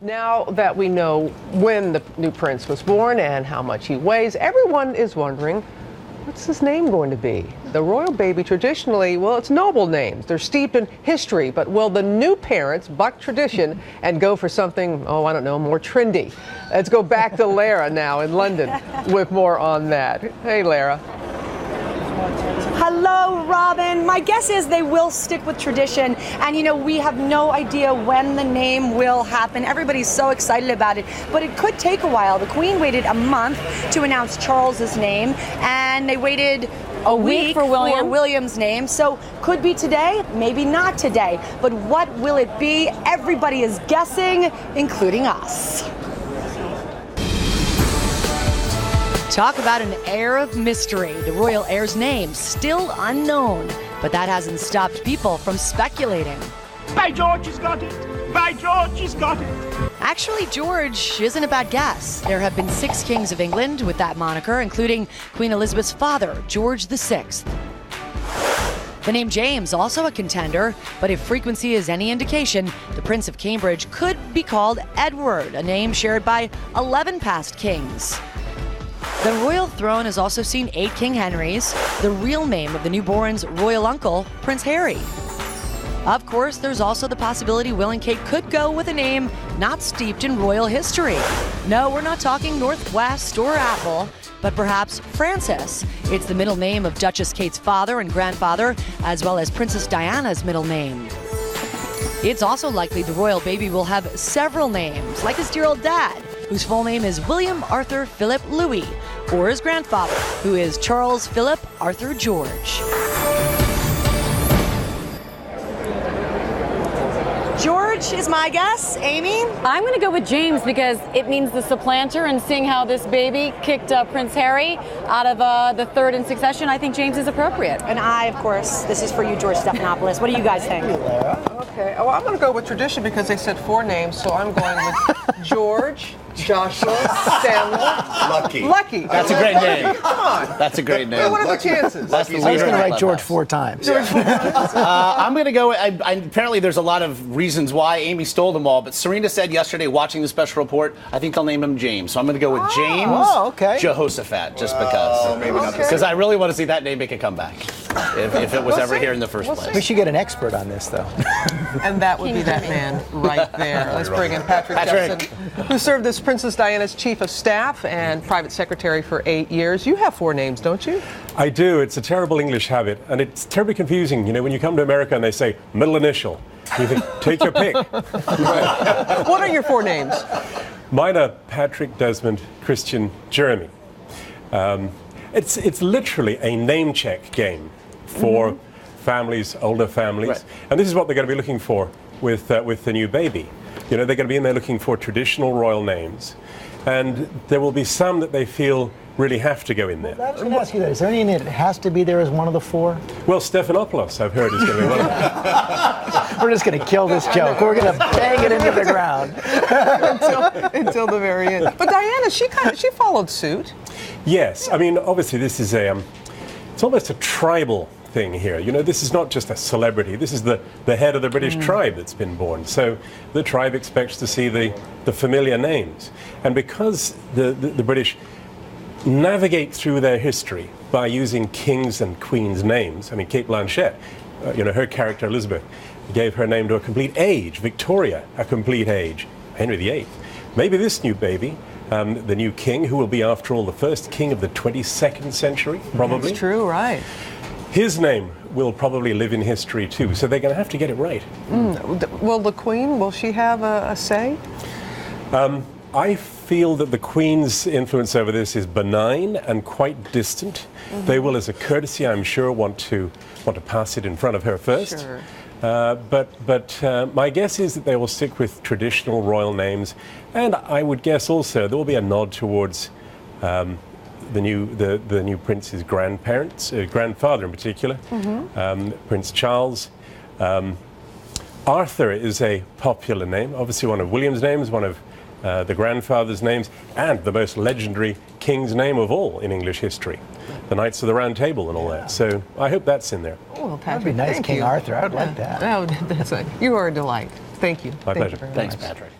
Now that we know when the new prince was born and how much he weighs, everyone is wondering, what's his name going to be? The royal baby traditionally, well, it's noble names. They're steeped in history, but will the new parents buck tradition and go for something, oh, I don't know, more trendy? Let's go back to Lara now in London with more on that. Hey, Lara. Hello, Robin. My guess is they will stick with tradition. And, you know, we have no idea when the name will happen. Everybody's so excited about it. But it could take a while. The Queen waited a month to announce Charles's name, and they waited a week for William's name. So could be today, maybe not today. But what will it be? Everybody is guessing, including us. Talk about an air of mystery. The royal heir's name still unknown, but that hasn't stopped people from speculating. By George, he's got it! By George, he's got it! Actually, George isn't a bad guess. There have been 6 kings of England with that moniker, including Queen Elizabeth's father, George VI. The name James, also a contender, but if frequency is any indication, the Prince of Cambridge could be called Edward, a name shared by 11 past kings. The royal throne has also seen 8 King Henrys, the real name of the newborn's royal uncle, Prince Harry. Of course, there's also the possibility Will and Kate could go with a name not steeped in royal history. No, we're not talking Northwest or Apple, but perhaps Francis. It's the middle name of Duchess Kate's father and grandfather, as well as Princess Diana's middle name. It's also likely the royal baby will have several names, like his dear old dad, whose full name is William Arthur Philip Louis, or his grandfather, who is Charles Philip Arthur George. George is my guess. Amy? I'm going to go with James because it means the supplanter, and seeing how this baby kicked Prince Harry out of the third in succession, I think James is appropriate. And I, of course, this is for you, George Stephanopoulos. What do you guys think? Okay, well, I'm going to go with tradition because they said 4 names, so I'm going with George, Joshua, Samuel. Lucky. That's a great name. Come on. That's a great name. What are the chances? That's the I was leader going to of write George Clubhouse. 4 times. I'm going to go. Apparently, there's a lot of reasons why. Amy stole them all, but Serena said yesterday, watching the special report, I think I'll name him James. So I'm going to go with James Jehoshaphat, just because. Maybe not because I really want to see that name make a comeback, if it was ever here in the first place. We should get an expert on this, though. And that would be that man right there. Let's bring in Patrick Jepson, who served as Princess Diana's Chief of Staff and Private Secretary for 8 years. You have 4 names, don't you? I do. It's a terrible English habit, and it's terribly confusing. You know, when you come to America and they say middle initial, you think, take your pick. What are your 4 names? Mine are Patrick, Desmond, Christian, Jeremy. It's literally a name check game for families, older families. Right. And this is what they're going to be looking for with the new baby. You know, they're going to be in there looking for traditional royal names. And there will be some that they feel really have to go in there. I was going to ask you that. Is there any name that has to be there as one of the 4? Well, Stephanopoulos, I've heard, is going to be one of them. We're just going to kill this joke. We're going to bang it into the ground. until the very end. But Diana, she followed suit. Yes. I mean, obviously, this is it's almost a tribal thing here. You know, this is not just a celebrity. This is the head of the British tribe that's been born. So the tribe expects to see the familiar names. And because the British navigate through their history by using kings and queens' names. I mean, Kate Blanchett, her character Elizabeth gave her name to a complete age. Victoria, a complete age. Henry VIII. Maybe this new baby, the new king, who will be, after all, the first king of the 22nd century, probably. That's true, right. His name will probably live in history too, so they're going to have to get it right. Will the Queen, will she have a say? I feel that the Queen's influence over this is benign and quite distant. They will, as a courtesy, I'm sure, want to pass it in front of her first. Sure. But my guess is that they will stick with traditional royal names, and I would guess also there will be a nod towards the new prince's grandparents, grandfather in particular, Prince Charles. Arthur is a popular name, obviously one of William's names, one of the grandfather's names, and the most legendary king's name of all in English history, the Knights of the Round Table and all that. So I hope that's in there. Well, Patrick, that'd be nice, King Arthur. I would like that. You are a delight. Thank you. My pleasure. Thanks, Patrick.